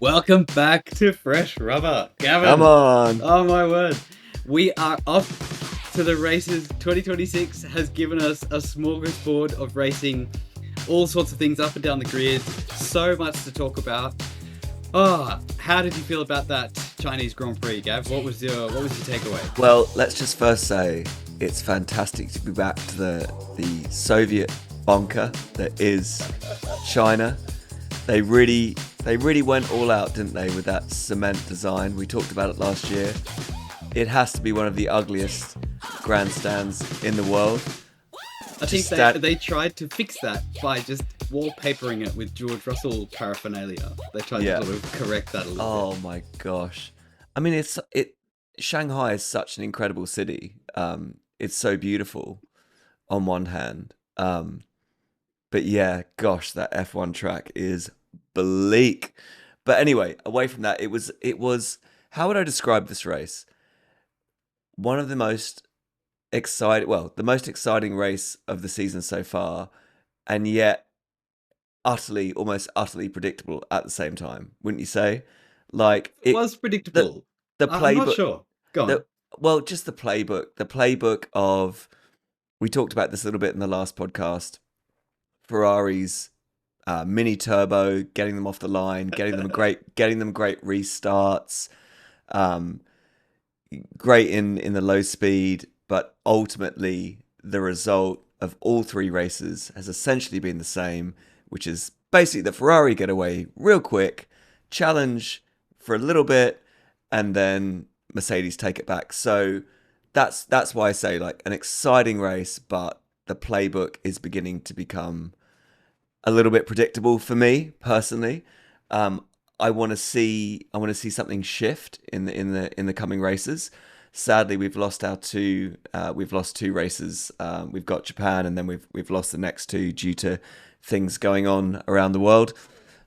Welcome back to Fresh Rubber. Gavin. Come on. Oh my word. We are off to the races. 2026 has given us a smorgasbord of racing, all sorts of things up and down the grid. So much to talk about. Oh, how did you feel about that Chinese Grand Prix, Gav? What was your takeaway? Well, let's just first say it's fantastic to be back to the Soviet bunker that is China. They really went all out, didn't they, with that cement design? We talked about it last year. It has to be one of the ugliest grandstands in the world. I think they tried to fix that by just wallpapering it with George Russell paraphernalia. They tried to sort of correct that a little bit. Oh my gosh. I mean, Shanghai is such an incredible city. It's so beautiful on one hand. But yeah, gosh, that F1 track is bleak. But anyway, away from that, it was how would I describe this race? One of the most the most exciting race of the season so far, and yet almost utterly predictable at the same time, wouldn't you say? Like it was predictable. The playbook. I'm not sure. Go on. Just the playbook. The playbook of, we talked about this a little bit in the last podcast. Ferrari's mini turbo, getting them off the line, getting them great restarts, great in the low speed, but ultimately the result of all three races has essentially been the same, which is basically the Ferrari get away real quick, challenge for a little bit, and then Mercedes take it back. So that's why I say, like, an exciting race, but the playbook is beginning to become a little bit predictable for me personally. I want to see something shift in the coming races. Sadly, we've lost two races. We've got Japan, and then we've lost the next two due to things going on around the world.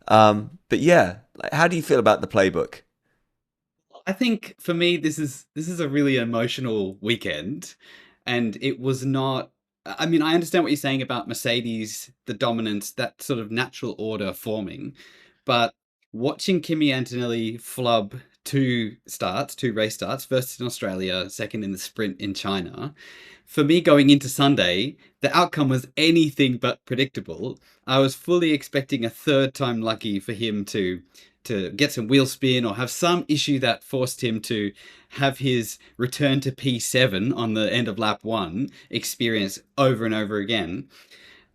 But yeah, like, how do you feel about the playbook? I think for me, this is a really emotional weekend, and it was not. I mean, I understand what you're saying about Mercedes, the dominance, that sort of natural order forming, but watching Kimi Antonelli flub two race starts, first in Australia, second in the sprint in China. For me, going into Sunday, the outcome was anything but predictable. I was fully expecting a third time lucky for him to get some wheel spin or have some issue that forced him to have his return to P7 on the end of lap 1 experience over and over again.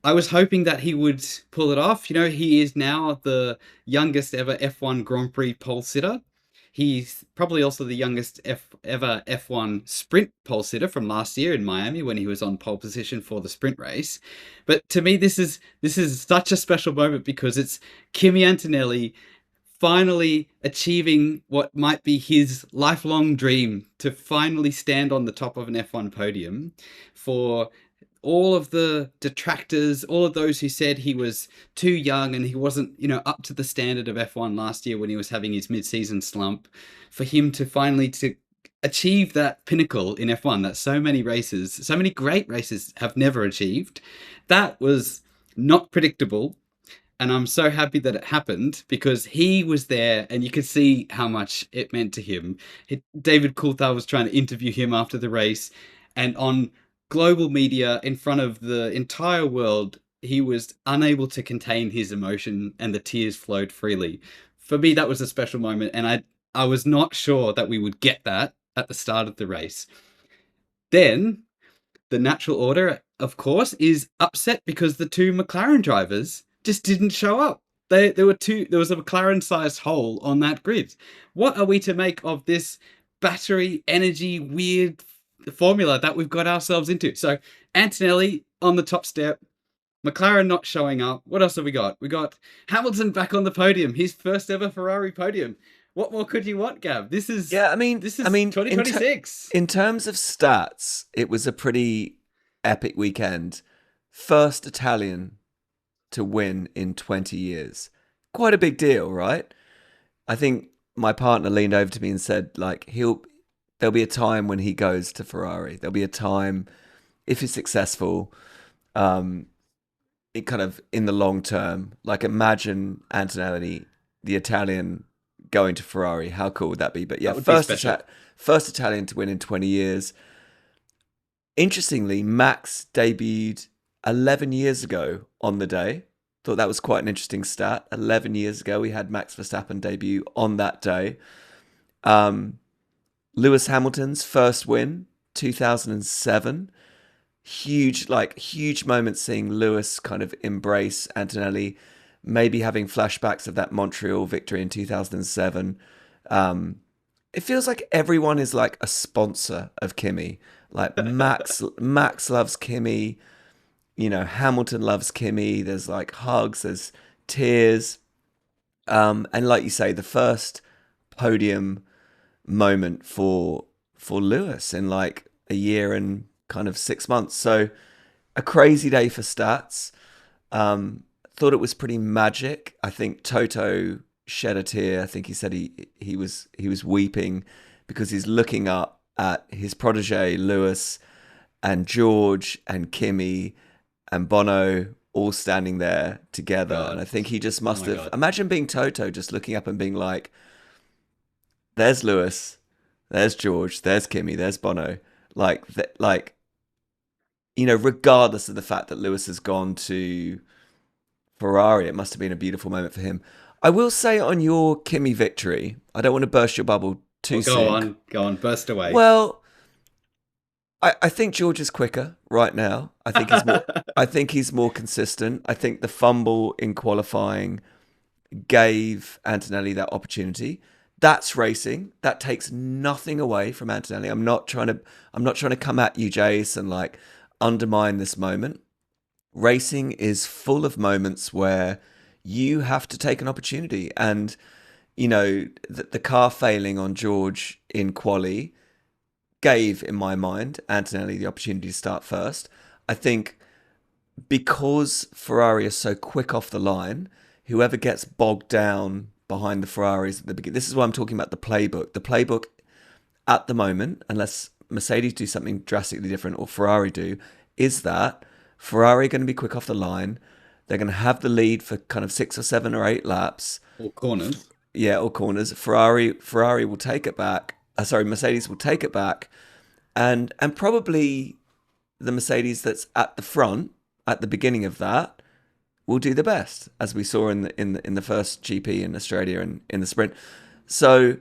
I was hoping that he would pull it off. You know, he is now the youngest ever F1 Grand Prix pole sitter. He's probably also the youngest ever F1 sprint pole sitter from last year in Miami when he was on pole position for the sprint race. But to me, this is such a special moment because it's Kimi Antonelli finally achieving what might be his lifelong dream, to finally stand on the top of an F1 podium. For all of the detractors, all of those who said he was too young and he wasn't, up to the standard of F1 last year when he was having his mid-season slump, for him to finally to achieve that pinnacle in F1 that so many great races have never achieved, that was not predictable. And I'm so happy that it happened because he was there and you could see how much it meant to him. David Coulthard was trying to interview him after the race, and on global media in front of the entire world, he was unable to contain his emotion and the tears flowed freely. For me, that was a special moment, and I was not sure that we would get that at the start of the race. Then the natural order, of course, is upset because the two McLaren drivers just didn't show up. There was a McLaren-sized hole on that grid. What are we to make of this battery energy weird formula that we've got ourselves into? So Antonelli on the top step, McLaren not showing up. What else have we got? We got Hamilton back on the podium, his first ever Ferrari podium. What more could you want, Gav? This is 2026. In terms of stats, it was a pretty epic weekend. First Italian to win in 20 years. Quite a big deal, right? I think my partner leaned over to me and said, like, there'll be a time when he goes to Ferrari. There'll be a time, if he's successful, it kind of in the long term. Like, imagine Antonelli, the Italian going to Ferrari. How cool would that be? But yeah, That would be special. first Italian to win in 20 years. Interestingly, Max debuted 11 years ago on the day. Thought that was quite an interesting stat. 11 years ago, we had Max Verstappen debut on that day. Lewis Hamilton's first win, 2007. Huge moment seeing Lewis kind of embrace Antonelli, maybe having flashbacks of that Montreal victory in 2007. It feels like everyone is like a sponsor of Kimi. Like Max loves Kimi. You know, Hamilton loves Kimi. There's like hugs, there's tears. And like you say, the first podium moment for Lewis in like a year and kind of 6 months. So a crazy day for stats. Thought it was pretty magic. I think Toto shed a tear. I think he said he was weeping because he's looking up at his protege Lewis and George and Kimi and Bono all standing there together. God. And I think he just must have God. imagine being Toto, just looking up and being like, there's Lewis, there's George, there's Kimi, there's Bono. Like, you know, regardless of the fact that Lewis has gone to Ferrari, it must have been a beautiful moment for him. I will say on your Kimi victory, I don't want to burst your bubble too soon. Go on, burst away. Well, I think George is quicker right now. I think he's more. I think he's more consistent. I think the fumble in qualifying gave Antonelli that opportunity. That's racing. That takes nothing away from Antonelli. I'm not trying to come at you, Jace, and like undermine this moment. Racing is full of moments where you have to take an opportunity, and you know the car failing on George in quali gave, in my mind, Antonelli the opportunity to start first. I think because Ferrari is so quick off the line, whoever gets bogged down behind the Ferraris at the beginning, this is why I'm talking about the playbook. The playbook at the moment, unless Mercedes do something drastically different or Ferrari do, is that Ferrari are going to be quick off the line. They're going to have the lead for kind of 6 or 7 or 8 laps. Or corners. Yeah, or corners. Ferrari will take it back. Mercedes will take it back, and probably the Mercedes that's at the front at the beginning of that will do the best, as we saw in the first GP in Australia and in the sprint. So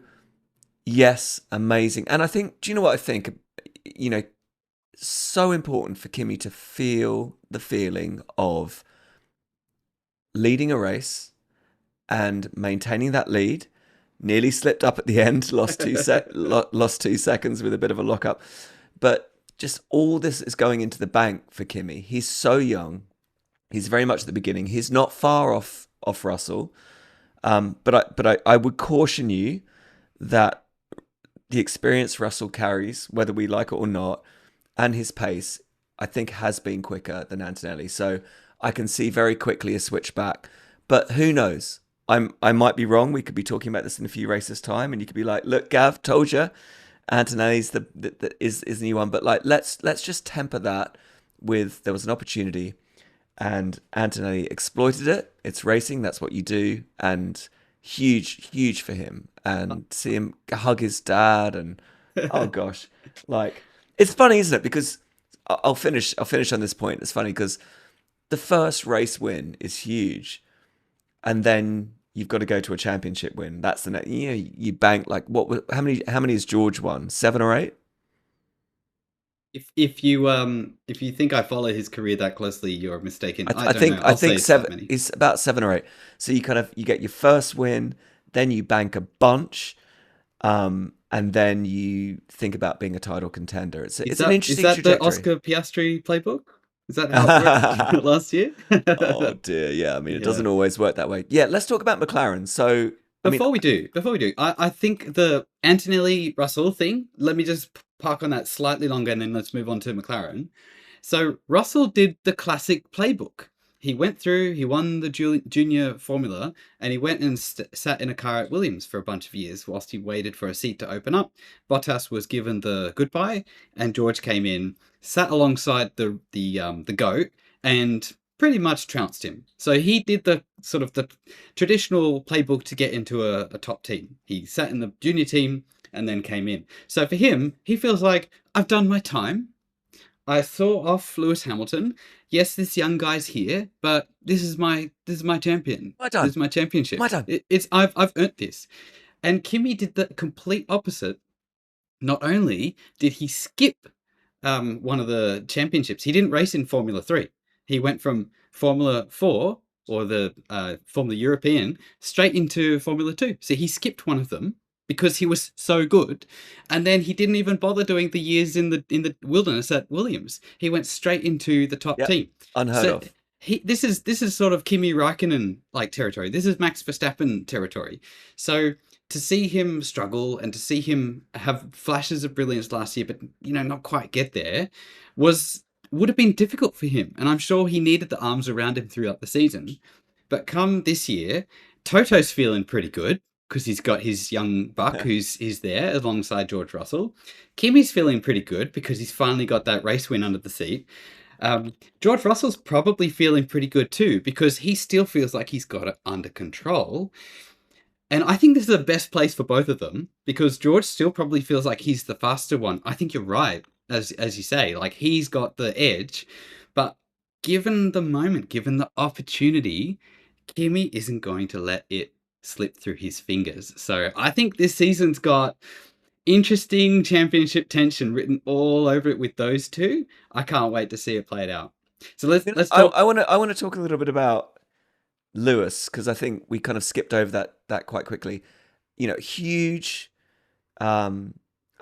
yes, amazing. And I think, do you know what I think? You know, so important for Kimi to feel the feeling of leading a race and maintaining that lead. Nearly slipped up at the end, lost 2 seconds with a bit of a lockup. But just all this is going into the bank for Kimi. He's so young. He's very much at the beginning. He's not far off Russell. But I would caution you that the experience Russell carries, whether we like it or not, and his pace, I think has been quicker than Antonelli. So I can see very quickly a switch back. But who knows? I might be wrong. We could be talking about this in a few races' time, and you could be like, "Look, Gav, told you, Antonelli's is the new one." But like, let's just temper that with there was an opportunity, and Antonelli exploited it. It's racing. That's what you do, and huge for him. And see him hug his dad, and oh gosh, like it's funny, isn't it? Because I'll finish on this point. It's funny because the first race win is huge. And then you've got to go to a championship win. That's the next. You know, you bank like what? How many has George won? 7 or 8? If you think I follow his career that closely, you're mistaken. I think don't know. I think it's 7. It's about 7 or 8. So you get your first win, then you bank a bunch, and then you think about being a title contender. It's an interesting trajectory. Is that the Oscar Piastri playbook? Is that how it worked last year? Oh dear, yeah. I mean, it doesn't always work that way. Yeah, let's talk about McLaren. So before we do, I think the Antonelli Russell thing. Let me just park on that slightly longer, and then let's move on to McLaren. So Russell did the classic playbook. He went through, he won the junior formula, and he went and sat in a car at Williams for a bunch of years whilst he waited for a seat to open up. Bottas was given the goodbye, and George came in, sat alongside the GOAT, and pretty much trounced him. So he did the sort of the traditional playbook to get into a top team. He sat in the junior team and then came in. So for him, he feels like, I've done my time. I saw off Lewis Hamilton. Yes, this young guy's here, but this is my champion. My This time. is my championship. My time. It's I've earned this. And Kimi did the complete opposite. Not only did he skip one of the championships, he didn't race in Formula 3. He went from Formula 4 or the Formula European straight into Formula 2. So he skipped one of them because he was so good. And then he didn't even bother doing the years in the wilderness at Williams. He went straight into the top Yep. team. Unheard So of. this is sort of Kimi Raikkonen like territory. This is Max Verstappen territory. So to see him struggle and to see him have flashes of brilliance last year, but not quite get there, would have been difficult for him. And I'm sure he needed the arms around him throughout the season. But come this year, Toto's feeling pretty good because he's got his young buck who's there alongside George Russell. Kimi's feeling pretty good because he's finally got that race win under the seat. George Russell's probably feeling pretty good too because he still feels like he's got it under control. And I think this is the best place for both of them because George still probably feels like he's the faster one. I think you're right, as you say, like he's got the edge. But given the moment, given the opportunity, Kimi isn't going to let it slip through his fingers. So I think this season's got interesting championship tension written all over it with those two. I can't wait to see it played out. So let's I, talk. I want to I want to talk a little bit about Lewis because I think we kind of skipped over that quite quickly. Huge. I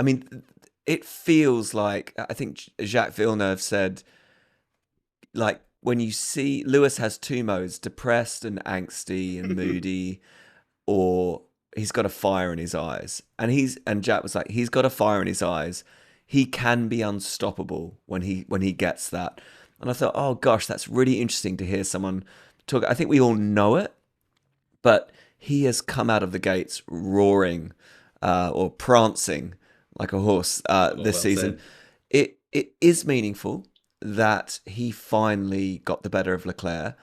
mean, it feels like I think Jacques Villeneuve said, like when you see Lewis has two modes: depressed and angsty and moody, or he's got a fire in his eyes. And Jack was like, he's got a fire in his eyes. He can be unstoppable when he gets that. And I thought, oh gosh, that's really interesting to hear someone talk. I think we all know it, but he has come out of the gates roaring or prancing like a horse this season. Said. It is meaningful that he finally got the better of Leclerc.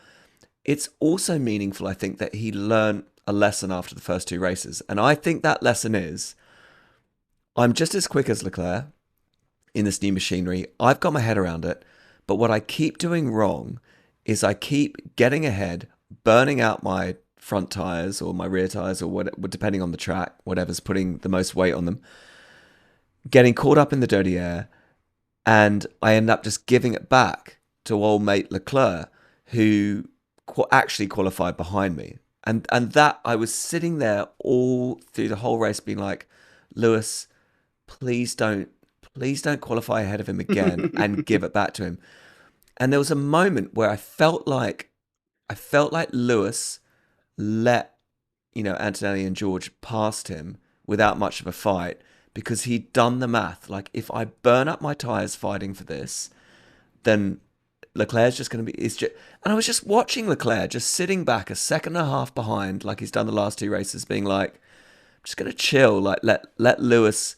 It's also meaningful, I think, that he learned a lesson after the first two races. And I think that lesson is, I'm just as quick as Leclerc in this new machinery. I've got my head around it. But what I keep doing wrong is I keep getting ahead, burning out my front tyres or my rear tyres or what, depending on the track, whatever's putting the most weight on them, getting caught up in the dirty air. And I end up just giving it back to old mate Leclerc, who actually qualified behind me. And that I was sitting there all through the whole race being like, Lewis, please don't qualify ahead of him again and give it back to him. And there was a moment where I felt like Lewis let, Antonelli and George past him without much of a fight because he'd done the math. Like, if I burn up my tyres fighting for this, then Leclerc's just going to be... And I was just watching Leclerc just sitting back a second and a half behind like he's done the last two races, being like, I'm just going to chill, like let Lewis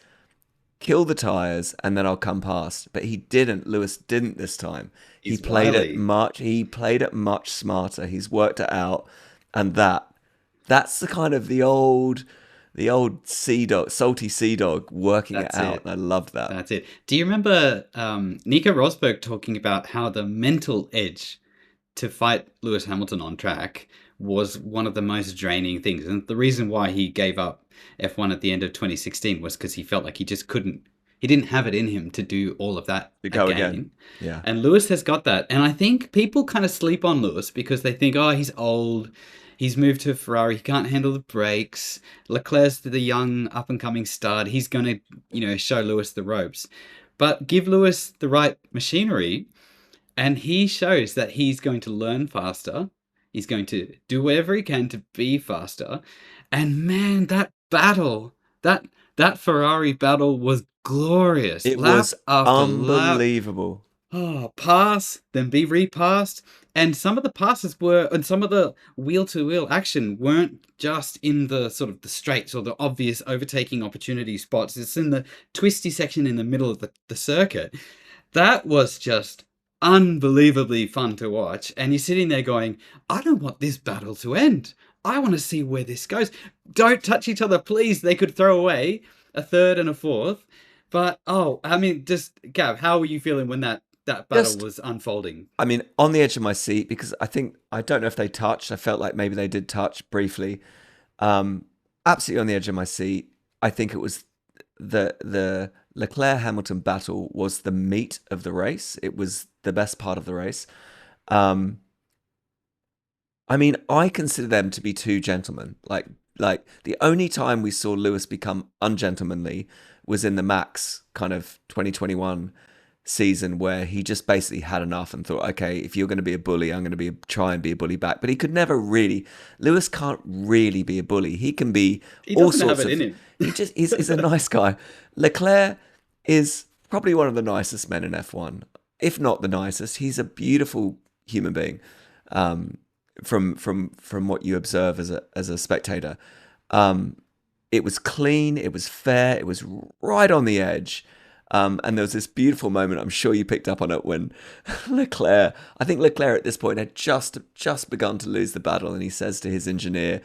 kill the tyres and then I'll come past. But he didn't. Lewis didn't this time. He played it much smarter. He's worked it out. And that's the kind of the old sea dog, salty sea dog working it out. And I loved that. That's it. Do you remember Nico Rosberg talking about how the mental edge to fight Lewis Hamilton on track was one of the most draining things? And the reason why he gave up F1 at the end of 2016 was because he felt like he just couldn't, he didn't have it in him to do all of that again. Yeah. And Lewis has got that. And I think people kind of sleep on Lewis because they think, oh, he's old. He's moved to Ferrari. He can't handle the brakes. Leclerc's the young up-and-coming stud. He's going to, show Lewis the ropes. But give Lewis the right machinery, and he shows that he's going to learn faster. He's going to do whatever he can to be faster. And man, that battle, that Ferrari battle was glorious. It lap was after unbelievable. lap. Oh, pass, then be repassed. And some of the passes and some of the wheel-to-wheel action weren't just in the sort of the straights or the obvious overtaking opportunity spots. It's in the twisty section in the middle of the circuit. That was just unbelievably fun to watch. And you're sitting there going, I don't want this battle to end. I want to see where this goes. Don't touch each other, please. They could throw away a third and a fourth. But oh, I mean, just Gav, how were you feeling when that battle Just, was unfolding? I mean, on the edge of my seat because I don't know if they touched. I felt like maybe they did touch briefly. Um, Absolutely on the edge of my seat. I think it was the Leclerc Hamilton battle was the meat of the race. It was the best part of the race. Um, I mean, I consider them to be two gentlemen. Like the only time we saw Lewis become ungentlemanly was in the Max kind of 2021 season where he just basically had enough and thought, okay, if you're going to be a bully, I'm going to try and be a bully back. But he could never really. Lewis can't really be a bully. He can be He all doesn't have sorts it of. in him. He's a nice guy. Leclerc is probably one of the nicest men in F1, if not the nicest. He's a beautiful human being. Um, from what you observe as a spectator, it was clean, it was fair, it was right on the edge. And there was this beautiful moment, I'm sure you picked up on it, when I think Leclerc at this point had just begun to lose the battle, and he says to his engineer,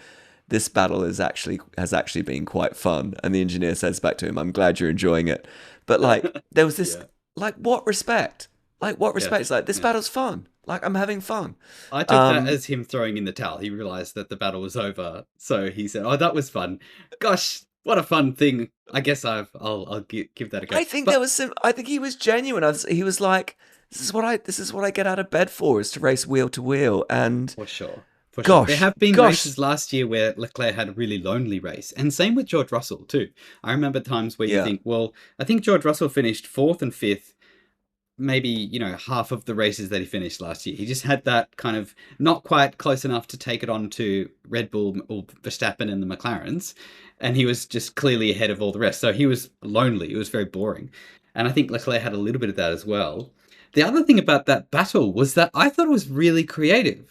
"This battle has actually been quite fun." And the engineer says back to him, "I'm glad you're enjoying it." But like there was this Yeah. like what respect? Like what respect? It's Yes. like this Yeah. battle's fun. Like I'm having fun. I took that Um, as him throwing in the towel. He realized that the battle was over, so he said, "Oh, that was fun. Gosh, what a fun thing. I guess I'll give that a go." I think there But was some. I think he was genuine. He was like, this is what I get out of bed for, is to race wheel to wheel." And for sure, for sure, there gosh, have been gosh, races last year where Leclerc had a really lonely race, and same with George Russell too. I remember times where you yeah, think, well, I think George Russell finished fourth and fifth, maybe half of the races that he finished last year. He just had that kind of not quite close enough to take it on to Red Bull or Verstappen and the McLarens, and he was just clearly ahead of all the rest. So he was lonely. It was very boring, and I think Leclerc had a little bit of that as well. The other thing about that battle was that I thought it was really creative.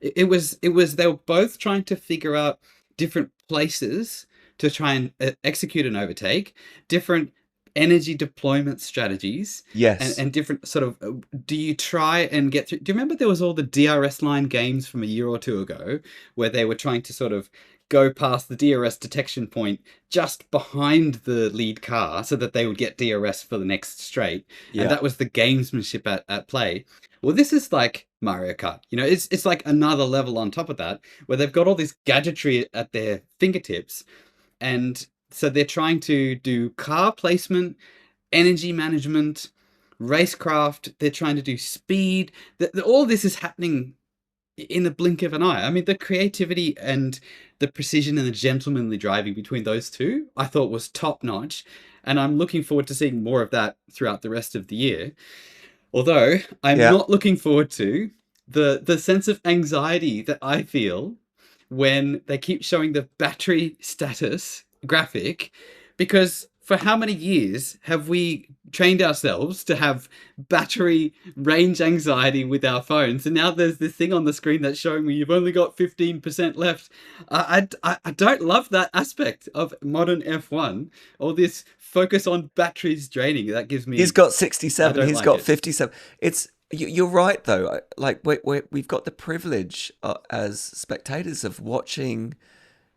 It was they were both trying to figure out different places to try and execute an overtake, different energy deployment strategies, yes, and different sort of do you try and get through? Do you remember there was all the DRS line games from a year or two ago where they were trying to sort of go past the DRS detection point just behind the lead car so that they would get DRS for the next straight, and yeah, that was the gamesmanship at play. Well, this is like Mario Kart. It's like another level on top of that where they've got all this gadgetry at their fingertips, and so they're trying to do car placement, energy management, racecraft. They're trying to do speed. All this is happening in the blink of an eye. I mean, the creativity and the precision and the gentlemanly driving between those two, I thought was top notch. And I'm looking forward to seeing more of that throughout the rest of the year. Although I'm yeah. not looking forward to the sense of anxiety that I feel when they keep showing the battery status graphic, because for how many years have we trained ourselves to have battery range anxiety with our phones, and now there's this thing on the screen that's showing me you've only got 15% left. I don't love that aspect of modern F1, all this focus on batteries draining. That gives He's me, got I 67. don't He's like got it. 57. You're right though. Like we've got the privilege as spectators of watching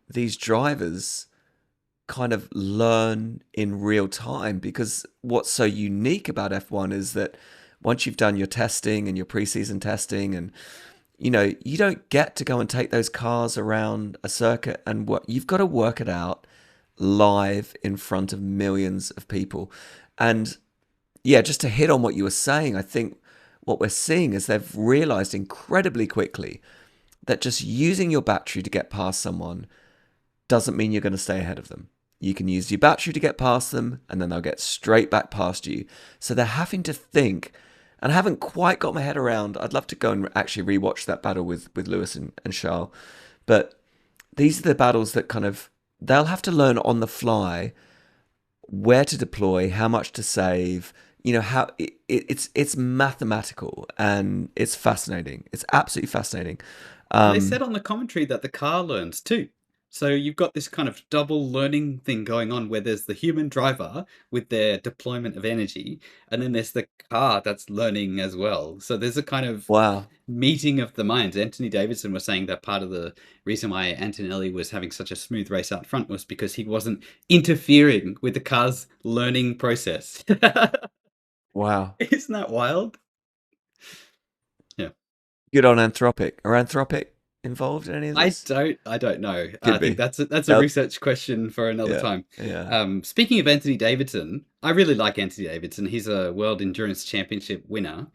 these drivers kind of learn in real time, because what's so unique about F1 is that once you've done your testing and your preseason testing, and you don't get to go and take those cars around a circuit and what you've got to work it out live in front of millions of people. And yeah, just to hit on what you were saying, I think what we're seeing is they've realized incredibly quickly that just using your battery to get past someone doesn't mean you're going to stay ahead of them. You can use your battery to get past them, and then they'll get straight back past you. So they're having to think, and I haven't quite got my head around. I'd love to go and actually rewatch that battle with Lewis and Charles. But these are the battles that kind of, they'll have to learn on the fly where to deploy, how much to save. How it's mathematical, and it's fascinating. It's absolutely fascinating. And they Um, said on the commentary that the car learns too. So you've got this kind of double learning thing going on where there's the human driver with their deployment of energy, and then there's the car that's learning as well. So there's a kind of Wow. meeting of the minds. Anthony Davidson was saying that part of the reason why Antonelli was having such a smooth race out front was because he wasn't interfering with the car's learning process. Wow. Isn't that wild? Yeah. Good on Anthropic. Are Anthropic involved in any of this? I don't know. I Could think be. that's a Nope. research question for another Yeah. time. Yeah. Speaking of Anthony Davidson, I really like Anthony Davidson. He's a World Endurance Championship winner.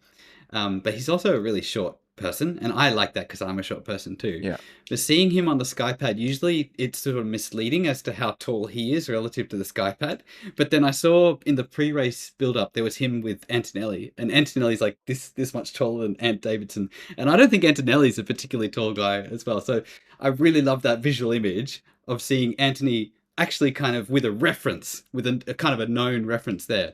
But he's also a really short person, and I like that because I'm a short person too. Yeah. But seeing him on the Skypad, usually it's sort of misleading as to how tall he is relative to the Skypad. But then I saw in the pre-race build-up there was him with Antonelli, and Antonelli's like this much taller than Ant Davidson, and I don't think Antonelli's a particularly tall guy as well. So I really love that visual image of seeing Anthony actually kind of with a reference, with a kind of a known reference there.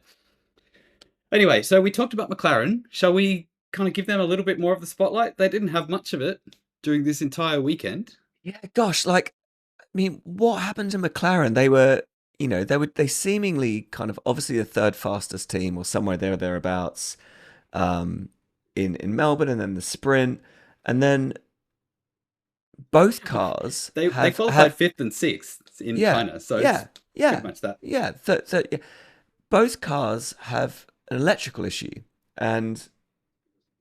Anyway, so we talked about McLaren. Shall we kind of give them a little bit more of the spotlight? They didn't have much of it during this entire weekend. Yeah. Gosh, like, I mean, what happened to McLaren? They seemingly kind of obviously the third fastest team or somewhere there or thereabouts, um, in Melbourne, and then the sprint, and then both cars They qualified have fifth and sixth in yeah, China, so it's yeah, pretty yeah, much that. yeah. Yeah. Both cars have an electrical issue, and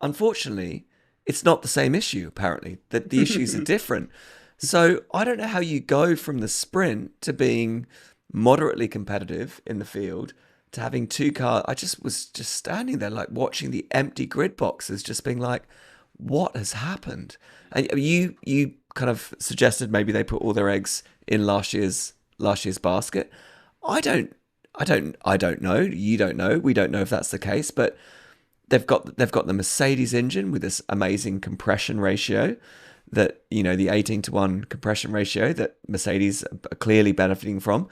unfortunately, it's not the same issue. Apparently, that the issues are different. So I don't know how you go from the sprint to being moderately competitive in the field to having two cars. I just was just standing there like watching the empty grid boxes, just being like, what has happened? And you kind of suggested maybe they put all their eggs in last year's basket. I don't know. You don't know. We don't know if that's the case, but they've got the Mercedes engine with this amazing compression ratio that, the 18-to-1 compression ratio that Mercedes are clearly benefiting from.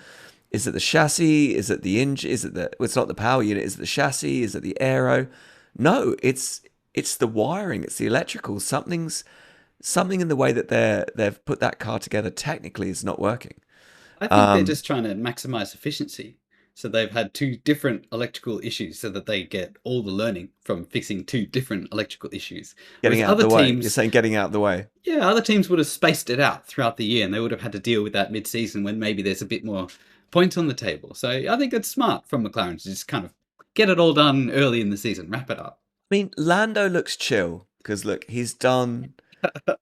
Is it the chassis? Is it the engine? Is it well, it's not the power unit. Is it the chassis? Is it the aero? No, it's the wiring. It's the electrical. Something in the way that they've put that car together technically is not working. I think they're just trying to maximize efficiency. So they've had two different electrical issues so that they get all the learning from fixing two different electrical issues. Getting Whereas out of other the way. You're teams, saying getting out of the way. yeah, other teams would have spaced it out throughout the year and they would have had to deal with that mid-season when maybe there's a bit more points on the table. So I think it's smart from McLaren to just kind of get it all done early in the season, wrap it up. I mean, Lando looks chill because look, he's done.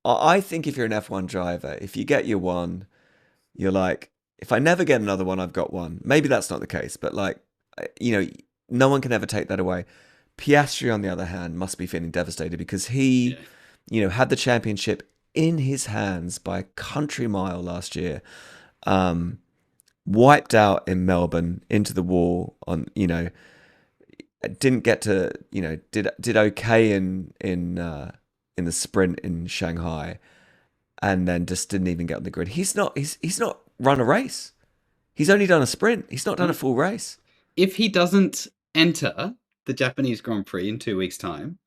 I think if you're an F1 driver, if you get your one, you're like, if I never get another one, I've got one. Maybe that's not the case, but like, no one can ever take that away. Piastri, on the other hand, must be feeling devastated because he, had the championship in his hands by a country mile last year. Wiped out in Melbourne into the wall on, didn't get to, did okay in the sprint in Shanghai, and then just didn't even get on the grid. He's not run a race. He's only done a sprint. He's not done a full race. If he doesn't enter the Japanese Grand Prix in 2 weeks' time,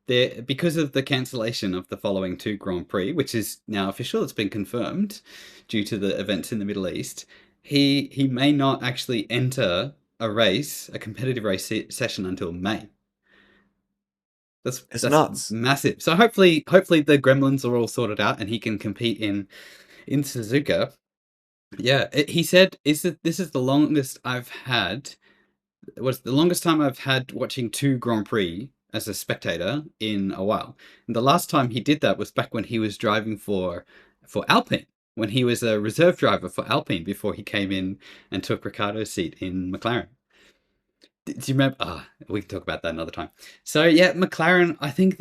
because of the cancellation of the following two Grand Prix, which is now official, it's been confirmed due to the events in the Middle East, he may not actually enter a competitive race session until May. That's Nuts. massive. So hopefully the gremlins are all sorted out and he can compete in Suzuka. Yeah, he said this is the longest I've had. Was the longest time I've had watching two Grand Prix as a spectator in a while. And the last time he did that was back when he was driving for Alpine, when he was a reserve driver for Alpine before he came in and took Ricciardo's seat in McLaren. Do you remember? We can talk about that another time. So yeah, McLaren, I think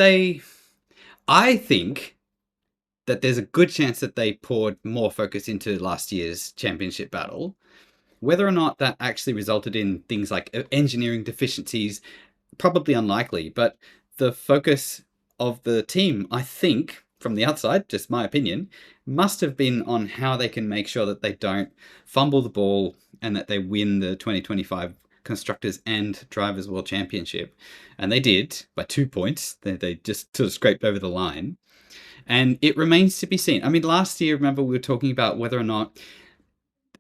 that there's a good chance that they poured more focus into last year's championship battle. Whether or not that actually resulted in things like engineering deficiencies, probably unlikely, but the focus of the team, I think, from the outside, just my opinion, must have been on how they can make sure that they don't fumble the ball and that they win the 2025 Constructors and Drivers' World Championship. And they did by 2 points. They just sort of scraped over the line. And it remains to be seen. I mean, last year, remember, we were talking about whether or not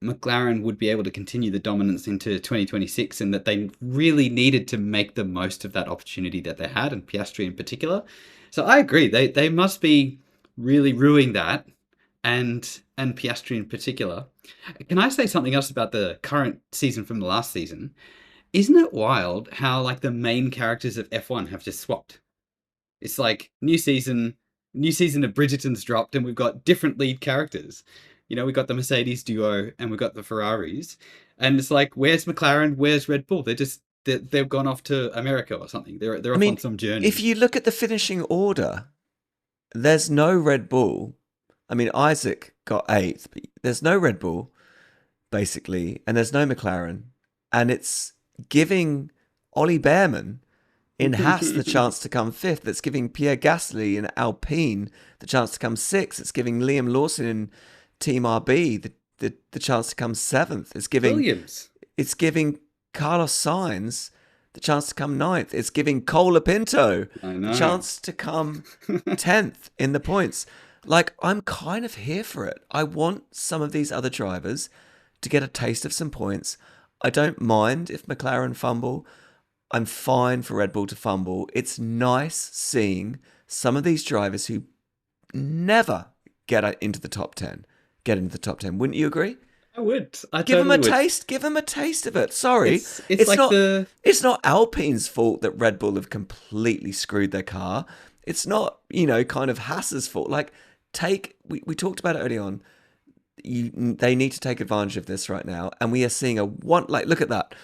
McLaren would be able to continue the dominance into 2026 and that they really needed to make the most of that opportunity that they had, and Piastri in particular. So I agree. They must be really ruining that, and Piastri in particular. Can I say something else about the current season from the last season? Isn't it wild how like the main characters of F1 have just swapped? It's like new season of Bridgerton's dropped, and we've got different lead characters. You know, we got the Mercedes duo and we got the Ferraris, and it's like, where's McLaren? Where's Red Bull? They've gone off to America or something. They're I off on mean, some if journey. you look at the finishing order, there's no Red Bull. I mean, Isaac got eighth, but there's no Red Bull, basically, and there's no McLaren. And it's giving Ollie Behrman in Haas the chance to come fifth. It's giving Pierre Gasly in Alpine the chance to come sixth. It's giving Liam Lawson in Team RB the chance to come seventh. Williams. It's giving Carlos Sainz the chance to come ninth. It's giving Cole Pinto I the know. chance to come 10th in the points. Like, I'm kind of here for it. I want some of these other drivers to get a taste of some points. I don't mind if McLaren fumble. I'm fine for Red Bull to fumble. It's nice seeing some of these drivers who never get into the top 10 get into the top 10. Wouldn't you agree? I would. I Give them totally a would. taste. Give them a taste of it. Sorry, It's like not. the It's not Alpine's fault that Red Bull have completely screwed their car. It's not, kind of Haas's fault. Like, we talked about it early on. They need to take advantage of this right now, and we are seeing look at that.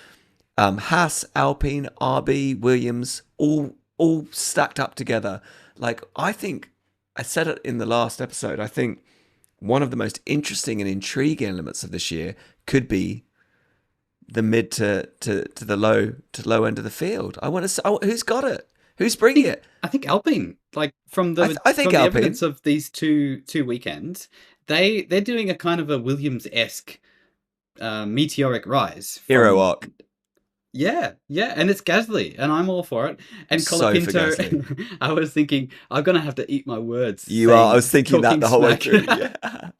Haas, Alpine, RB, Williams, all stacked up together. Like, I think I said it in the last episode. I think one of the most interesting and intriguing elements of this year could be the mid to the low end of the field. I want to say, who's got it? Who's bringing it? I think Alpine, like from the I think from the Alpine. evidence of these two weekends, they're doing a kind of a Williams-esque meteoric rise. Hero arc. Yeah, and it's Gasly, and I'm all for it. And So for Colapinto, I was thinking, I'm going to have to eat my words. You are. I was thinking that the whole way through. Yeah. I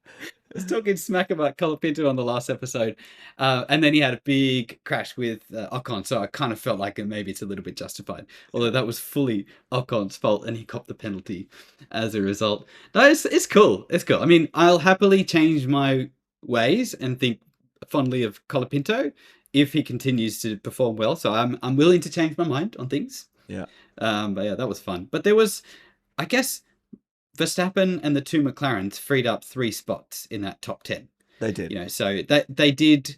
was talking smack about Colapinto on the last episode, and then he had a big crash with Ocon, so I kind of felt like maybe it's a little bit justified. Although that was fully Ocon's fault, and he copped the penalty as a result. No, it's cool. It's cool. I mean, I'll happily change my ways and think fondly of Colapinto if he continues to perform well. So I'm willing to change my mind on things. Yeah. But yeah, that was fun. But there was, I guess, Verstappen and the two McLarens freed up 3 spots in that top 10. They did. So they did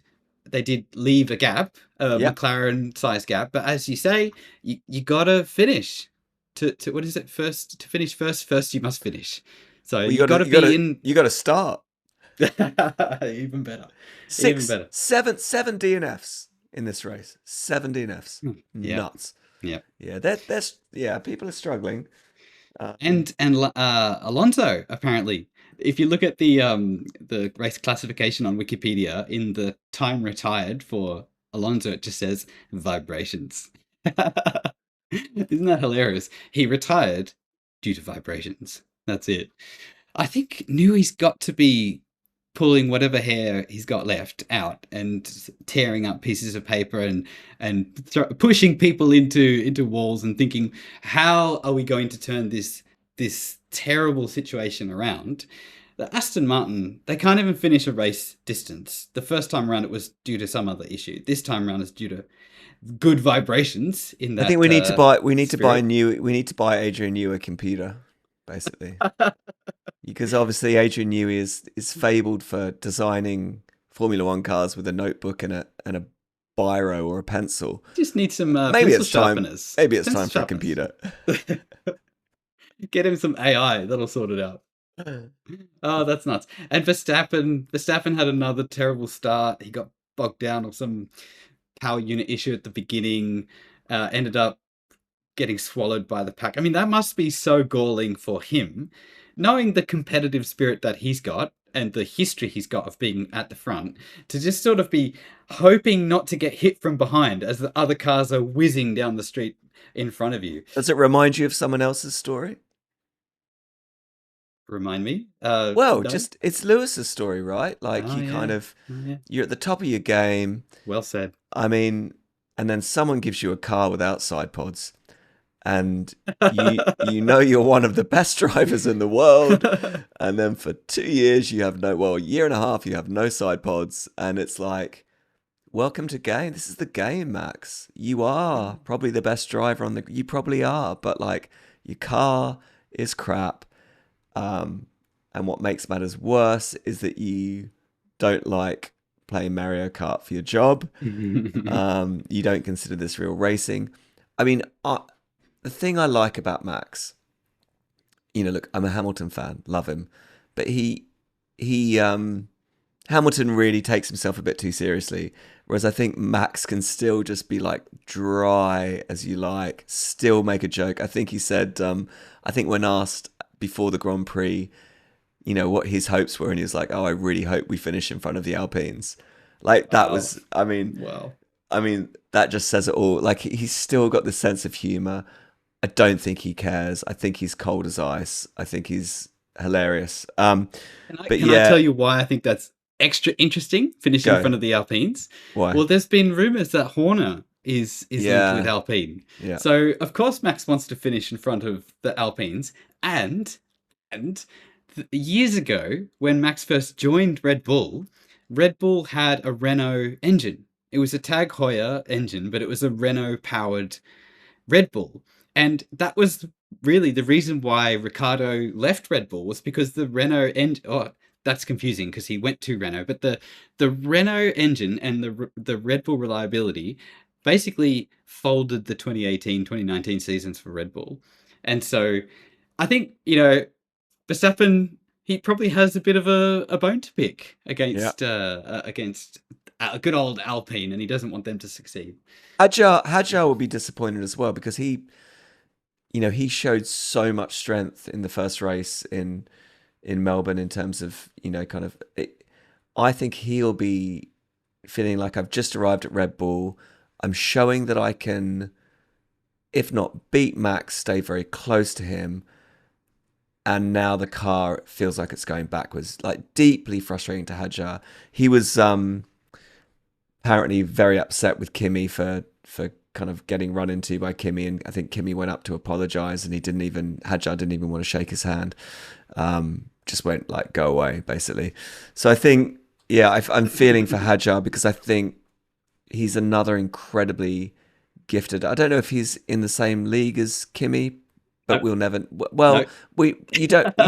leave a gap, Yep. McLaren size gap. But as you say, you gotta finish to what is it? First to finish first. First you must finish. So Well, you gotta be in. You got to start. Even better. Even better. 7 DNFs in this race. 7 DNFs. Yeah. Nuts. Yeah. Yeah. People are struggling. And Alonso, apparently, if you look at the race classification on Wikipedia, in the time retired for Alonso, it just says vibrations. Isn't that hilarious? He retired due to vibrations. That's it. I think Newey's got to be pulling whatever hair he's got left out and tearing up pieces of paper and pushing people into walls and thinking, how are we going to turn this terrible situation around? The Aston Martin, they can't even finish a race distance. The first time around it was due to some other issue. This time around it's due to good vibrations in that. I think we need to buy Adrian Newey a computer, basically. Because obviously Adrian Newey is fabled for designing Formula One cars with a notebook and a biro or a pencil. Just need some maybe pencil it's time. sharpeners. Maybe it's Pencil time for a sharpeners. computer. Get him some AI. That'll sort it out. Oh, that's nuts. And Verstappen had another terrible start. He got bogged down on some power unit issue at the beginning. Ended up getting swallowed by the pack. I mean, that must be so galling for him, knowing the competitive spirit that he's got and the history he's got of being at the front, to just sort of be hoping not to get hit from behind as the other cars are whizzing down the street in front of you. Does it remind you of someone else's story? Remind me. Well, No. just it's Lewis's story, right? Like Oh you kind yeah. of Oh, yeah. you're at the top of your game. Well said. I mean, and then someone gives you a car without side pods, and you know you're one of the best drivers in the world, and then for 2 years you have no, well, a year and a half you have no side pods, and it's like, welcome to game. This is the game, Max. You are probably the best driver on the. You probably are, but like your car is crap. Um, and what makes matters worse is that you don't like playing Mario Kart for your job. You don't consider this real racing. I mean, the thing I like about Max, look, I'm a Hamilton fan, love him, but he Hamilton really takes himself a bit too seriously. Whereas I think Max can still just be like dry as you like, still make a joke. I think he said, I think when asked before the Grand Prix, what his hopes were, and he was like, "Oh, I really hope we finish in front of the Alpines." Like that Oh, was, I mean, well. that just says it all. Like he's still got this sense of humor. I don't think he cares. I think he's cold as ice. I think he's hilarious. But Can I tell yeah, you why I think that's extra interesting, finishing in go. front of the Alpines? Why? Well, there's been rumors that Horner is linked with Yeah, Alpine. yeah. So of course Max wants to finish in front of the Alpines, and years ago when Max first joined Red Bull had a Renault engine. It was a Tag Heuer engine, but it was a Renault powered Red Bull. And that was really the reason why Ricardo left Red Bull, was because the Renault engine. Oh, that's confusing because he went to Renault, but the Renault engine and the Red Bull reliability basically folded the 2018 2019 seasons for Red Bull. And so I think, Verstappen, he probably has a bit of a bone to pick Yeah. against a good old Alpine, and he doesn't want them to succeed. Hadjar will be disappointed as well because he showed so much strength in the first race in Melbourne in terms of, kind of I think he'll be feeling like I've just arrived at Red Bull. I'm showing that I can, if not beat Max, stay very close to him. And now the car feels like it's going backwards, like deeply frustrating to Hadjar. He was apparently very upset with Kimi for kind of getting run into by Kimi, and I think Kimi went up to apologize, and Hadjar didn't even want to shake his hand. Just went like, go away, basically. So I think, yeah, I'm feeling for Hadjar because I think he's another incredibly gifted. I don't know if he's in the same league as Kimi, but No, we'll never. no. Well, you don't know.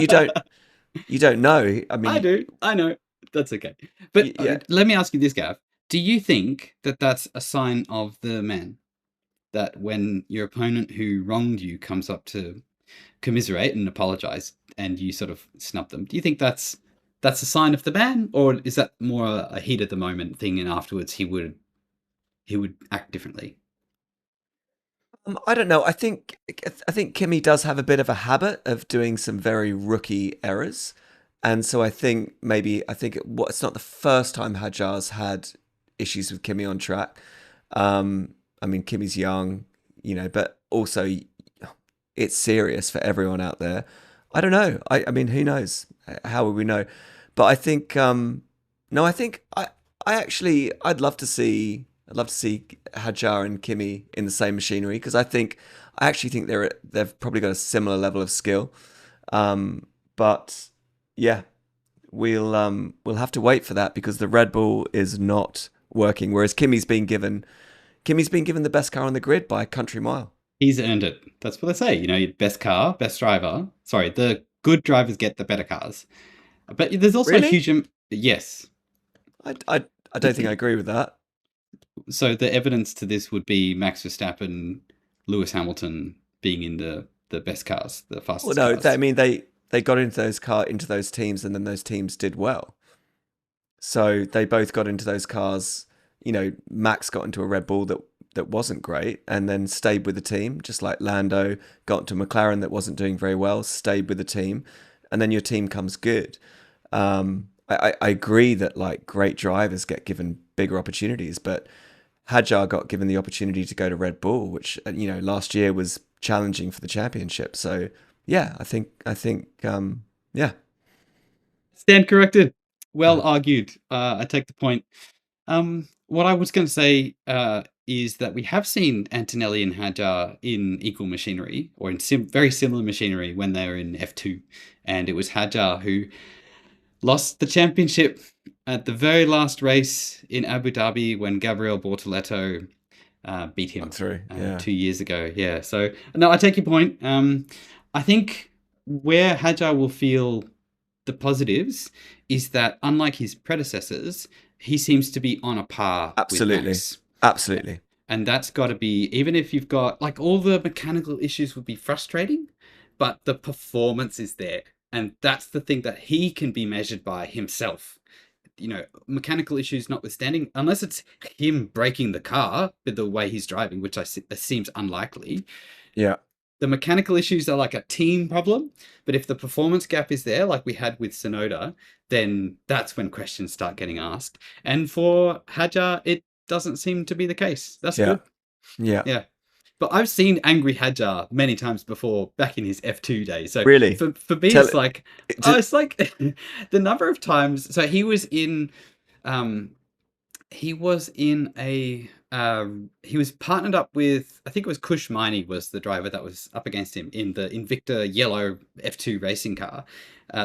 I I mean, do. I know. That's okay. But yeah. let me ask you this, Gav. Do you think that that's a sign of the man? That when your opponent who wronged you comes up to commiserate and apologize, and you sort of snub them, do you think that's a sign of the man, or is that more a heat of the moment thing, and afterwards he would act differently? I don't know. I think Kimi does have a bit of a habit of doing some very rookie errors, and so it's not the first time Hadjar's had issues with Kimi on track. I mean, Kimi's young, but also it's serious for everyone out there. I don't know. I mean, who knows? How will we know? But I think no. I'd love to see Hadjar and Kimi in the same machinery because I actually think they've probably got a similar level of skill. But yeah, we'll have to wait for that because the Red Bull is not working. Whereas Kimmy's been given the best car on the grid by a country mile. He's earned it. That's what they say. Best car, best driver. Sorry, the good drivers get the better cars. But there's also a Really? huge yes. I don't think I agree with that. So the evidence to this would be Max Verstappen, Lewis Hamilton being in the best cars, the Well, fastest no, I cars. mean they got into those teams, and then those teams did well. So they both got into those cars. Max got into a Red Bull that wasn't great, and then stayed with the team, just like Lando got into McLaren that wasn't doing very well, stayed with the team, and then your team comes good. I agree that like great drivers get given bigger opportunities, but Hadjar got given the opportunity to go to Red Bull, which last year was challenging for the championship. So yeah, I think Yeah. Stand corrected. Well argued. I take the point. What I was going to say is that we have seen Antonelli and Hadjar in equal machinery, or in very similar machinery when they were in F2. And it was Hadjar who lost the championship at the very last race in Abu Dhabi when Gabriel Bortoleto beat Went him through. Yeah. 2 years ago. Yeah. So, no, I take your point. I think where Hadjar will feel the positives is that, unlike his predecessors, he seems to be on a par with Absolutely. Max. Absolutely. And that's got to be, even if you've got, like, all the mechanical issues would be frustrating, but the performance is there. And that's the thing that he can be measured by himself. Mechanical issues notwithstanding, unless it's him breaking the car with the way he's driving, which seems unlikely. Yeah. The mechanical issues are like a team problem, but if the performance gap is there, like we had with Sonoda, then that's when questions start getting asked. And for Hadjar, it doesn't seem to be the case. That's Yeah. good. Yeah. Yeah. But I've seen angry Hadjar many times before, back in his F2 days. So Really? for me, Tell it's like, it. it's like the number of times. So um, he was in a he was partnered up with, I think it was Kush Miney was the driver that was up against him in the Invicta yellow F2 racing car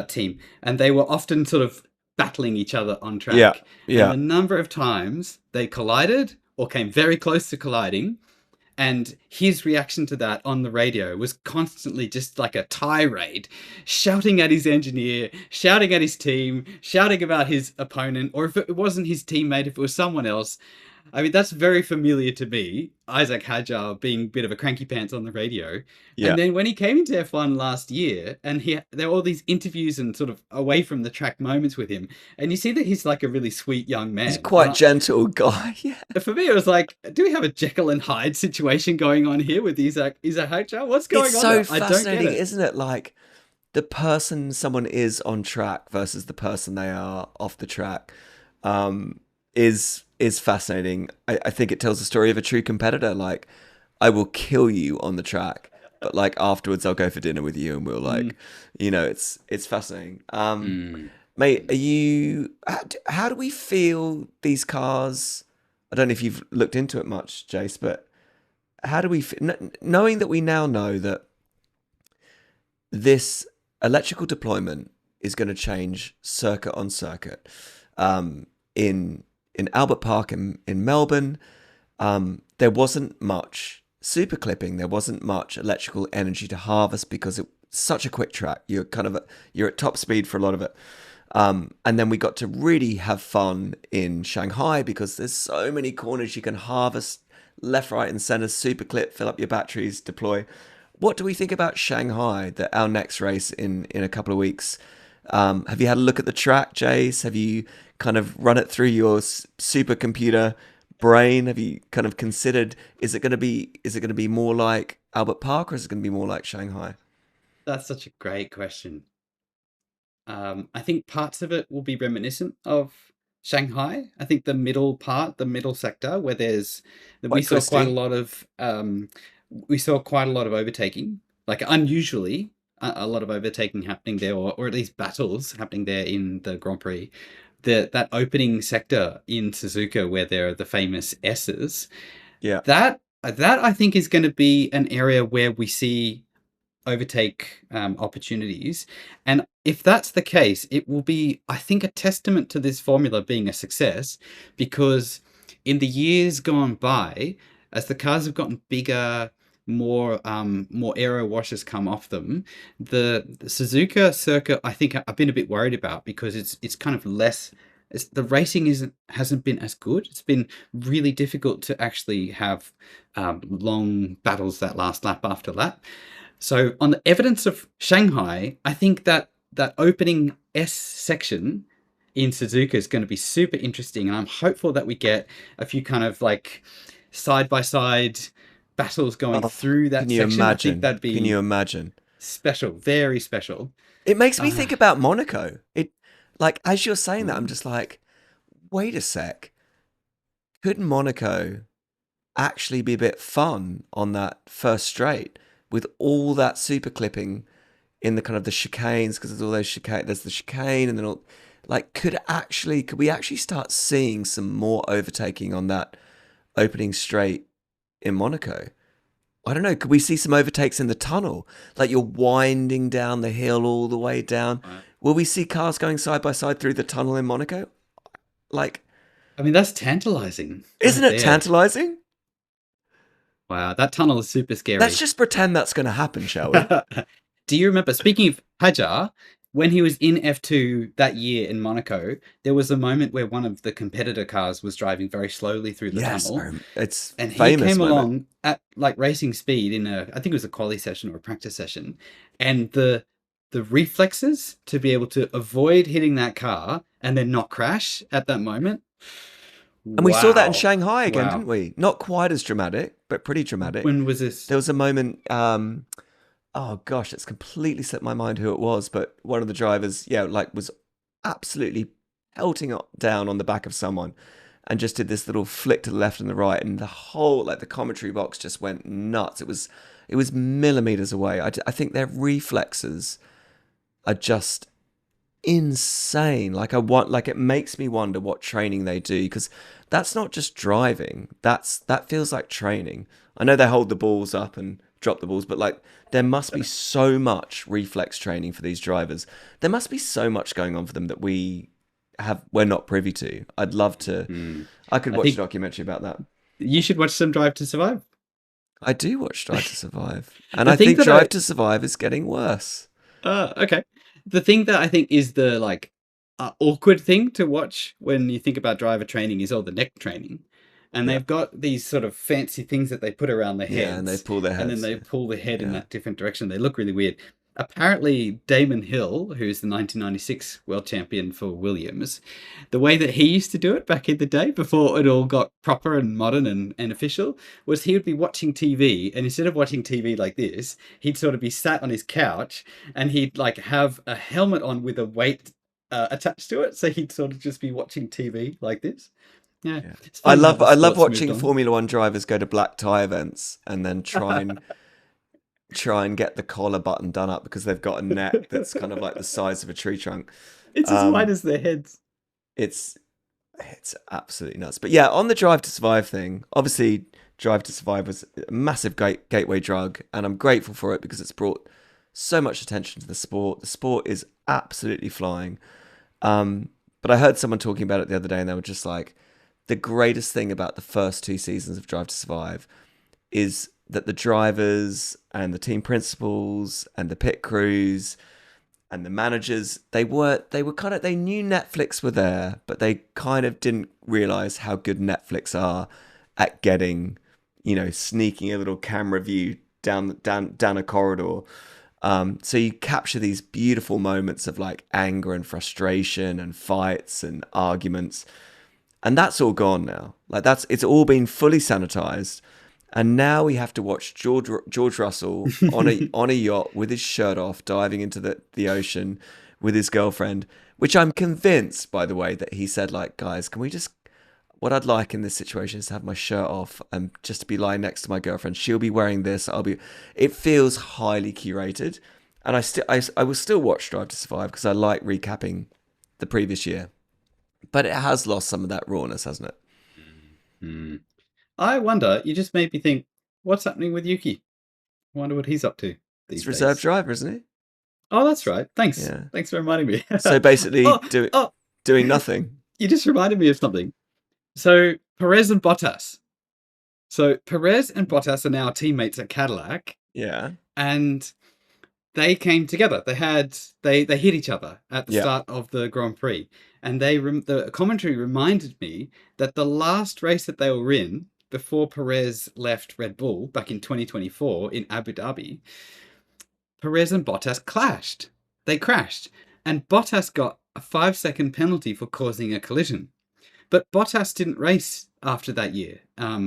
team, and they were often sort of battling each other on Yeah. track. And Yeah. the number of times they collided or came very close to colliding, and his reaction to that on the radio was constantly just like a tirade, shouting at his engineer, shouting at his team, shouting about his opponent, or if it wasn't his teammate, if it was someone else. I mean, that's very familiar to me, Isaac Hadjar being a bit of a cranky pants on the radio. Yeah. And then when he came into F1 last year, and there were all these interviews and sort of away from the track moments with him, and you see that he's like a really sweet young He's man. quite gentle guy. Yeah. For me, it was like, do we have a Jekyll and Hyde situation going on here with Isaac Hadjar? What's going It's on so there? I don't get fascinating, it. isn't it? Like the person someone is on track versus the person they are off the track is fascinating. I think it tells the story of a true competitor. Like, I will kill you on the track, but like afterwards, I'll go for dinner with you, and we'll like, it's fascinating. Mate, are you? How do we feel these cars? I don't know if you've looked into it much, Jace, but how do we, knowing that we now know that this electrical deployment is going to change circuit on circuit. In Albert Park in Melbourne, there wasn't much super clipping. There wasn't much electrical energy to harvest because it's such a quick track. You're at top speed for a lot of it. And then we got to really have fun in Shanghai because there's so many corners you can harvest left, right, and center, super clip, fill up your batteries, deploy. What do we think about Shanghai, our next race in a couple of weeks? Have you had a look at the track, Jace? Have you kind of run it through your supercomputer brain? Have you kind of considered, is it going to be more like Albert Park, or is it going to be more like Shanghai? That's such a great question. I think parts of it will be reminiscent of Shanghai. I think the middle sector, where we Quite saw quite a twisty. lot of overtaking, like unusually a lot of overtaking happening there, or at least battles happening there in the Grand Prix. That opening sector in Suzuka where there are the famous S's, Yeah. that I think is going to be an area where we see overtake opportunities. And if that's the case, it will be, I think, a testament to this formula being a success, because in the years gone by, as the cars have gotten bigger, more aero washes come off them, the Suzuka circuit, I think I've been a bit worried about, because it's kind of less, the racing hasn't been as good. It's been really difficult to actually have long battles that last lap after lap. So on the evidence of Shanghai, I think that opening S section in Suzuka is going to be super interesting, and I'm hopeful that we get a few kind of like side by side battles going Oh, through can that you section. I think imagine? that'd Can you be imagine? special, very special. It makes me think Uh, about Monaco. It, like, as you're saying that, I'm Ooh. just like, wait a sec. Could Monaco actually be a bit fun on that first straight with all that super clipping in the kind of the chicanes, because there's all those chicane. There's the chicane, and then all, like, could we actually start seeing some more overtaking on that opening straight in Monaco? I don't know. Could we see some overtakes in the tunnel? Like, you're winding down the hill all the way down. Right. Will we see cars going side by side through the tunnel in Monaco? Like, I mean, that's tantalizing isn't right it there. tantalizing? Wow, that tunnel is super Let's scary. just pretend that's going to happen, shall we? Do you remember, speaking of Hadjar, when he was in F2 that year in Monaco, there was a moment where one of the competitor cars was driving very slowly through the Yes, tunnel, it's and he famous came moment. along at like racing speed in a, I think it was a quali session or a practice session, and the reflexes to be able to avoid hitting that car and then not crash at that moment. And we saw that in Wow. Shanghai again, Wow. didn't we? Not quite as dramatic, but pretty dramatic. When was this? There was a moment, oh gosh, it's completely slipped my mind who it was, but one of the drivers, yeah, like was absolutely pelting down on the back of someone and just did this little flick to the left and the right, and the whole, like, the commentary box just went nuts. It was millimeters away. I think their reflexes are just insane. Like, it makes me wonder what training they do, because that's not just driving. That feels like training. I know they hold the balls up and drop the balls, but like, there must be so much reflex training for these drivers. There must be so much going on for them that we're not privy to. I'd love to. Hmm. I could I watch a think documentary about that. you should watch some Drive to Survive. I do watch Drive to Survive, and The I thing think that Drive to Survive is getting worse. okay. The thing that I think is the like awkward thing to watch when you think about driver training is all the neck training. And Yeah, they've got these sort of fancy things that they put around their yeah, and they heads, pull their and then heads. they pull the head in Yeah, that different direction. They look really weird. Apparently, Damon Hill, who's the 1996 world champion for Williams, the way that he used to do it back in the day before it all got proper and modern and official was he would be watching TV, and instead of watching TV like this, he'd sort of be sat on his couch and he'd like have a helmet on with a weight attached to it. So he'd sort of just be watching TV like this. Yeah, yeah. it's I funny how love the I love sports moved watching on. Formula One drivers go to black tie events and then try and get the collar button done up because they've got a neck that's kind of like the size of a tree trunk. It's as wide Um, as their heads. it's it's absolutely nuts. But yeah, on the Drive to Survive thing, obviously Drive to Survive was a massive gateway drug, and I'm grateful for it because it's brought so much attention to the sport. The sport is absolutely flying. But I heard someone talking about it the other day, and they were just like, the greatest thing about the first two seasons of Drive to Survive is that the drivers and the team principals and the pit crews and the managers, they knew Netflix were there, but they kind of didn't realize how good Netflix are at getting, sneaking a little camera view down a corridor. So you capture these beautiful moments of like anger and frustration and fights and arguments, and that's all gone now. Like, it's all been fully sanitized, and now we have to watch George Russell on a yacht with his shirt off, diving into the ocean with his girlfriend. Which I'm convinced, by the way, that he said, like, guys, can we just? What I'd like in this situation is to have my shirt off and just to be lying next to my girlfriend. She'll be wearing this. I'll be. It feels highly curated, and I will still watch Drive to Survive because I like recapping the previous year. But it has lost some of that rawness, hasn't it? Hmm. I wonder, you just made me think, what's happening with Yuki? I wonder what he's up to It's these reserve days. driver, isn't it? Oh, that's right. Thanks. Yeah. Thanks for reminding me. So basically, oh, oh, doing nothing. you just reminded me of something. So Perez and Bottas. So Perez and Bottas are now teammates at Cadillac, Yeah. and they came together. They hit each other at the Yeah. start of the Grand Prix, and the commentary reminded me that the last race that they were in before Perez left Red Bull back in 2024 in Abu Dhabi, Perez and Bottas clashed. They crashed, and Bottas got a 5-second penalty for causing a collision. But Bottas didn't race after that year.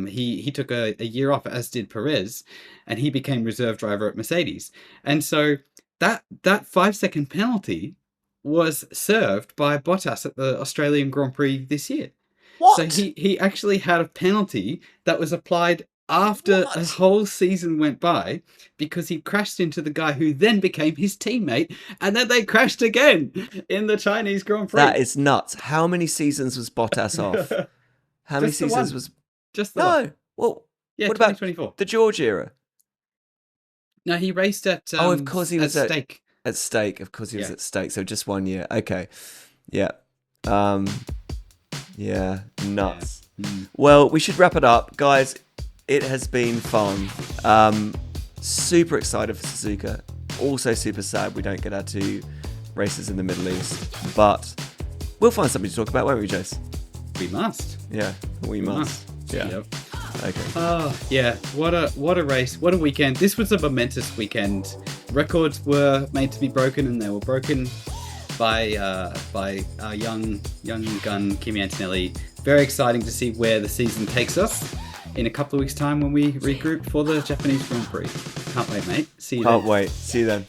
He took a year off, as did Perez, and he became reserve driver at Mercedes. And so that 5-second penalty was served by Bottas at the Australian Grand Prix this year. So What? he actually had a penalty that was applied after What? a whole season went by because he crashed into the guy who then became his teammate, and then they crashed again in the Chinese Grand Prix. That is nuts. How many seasons was Bottas off? How many Just the seasons one. was... Just the one. No. Well, Yeah, what about 2024. the George era? No, he raced at Of course he was at Stake. at stake. Of course he was Yeah. at stake. So just 1 year. Okay. Yeah. Yeah. Nuts. Yeah. Mm. Well, we should wrap it up, guys. It has been fun. Super excited for Suzuka. Also super sad we don't get our 2 races in the Middle East. But we'll find something to talk about, won't we, Jace? We must. Yeah, we must. Yeah. Yep. Okay. Oh, yeah. What a race. What a weekend. This was a momentous weekend. Records were made to be broken, and they were broken by our young gun, Kimi Antonelli. Very exciting to see where the season takes us in a couple of weeks' time when we regroup for the Japanese Grand Prix. Can't wait, mate. See you then. Can't wait. See you then.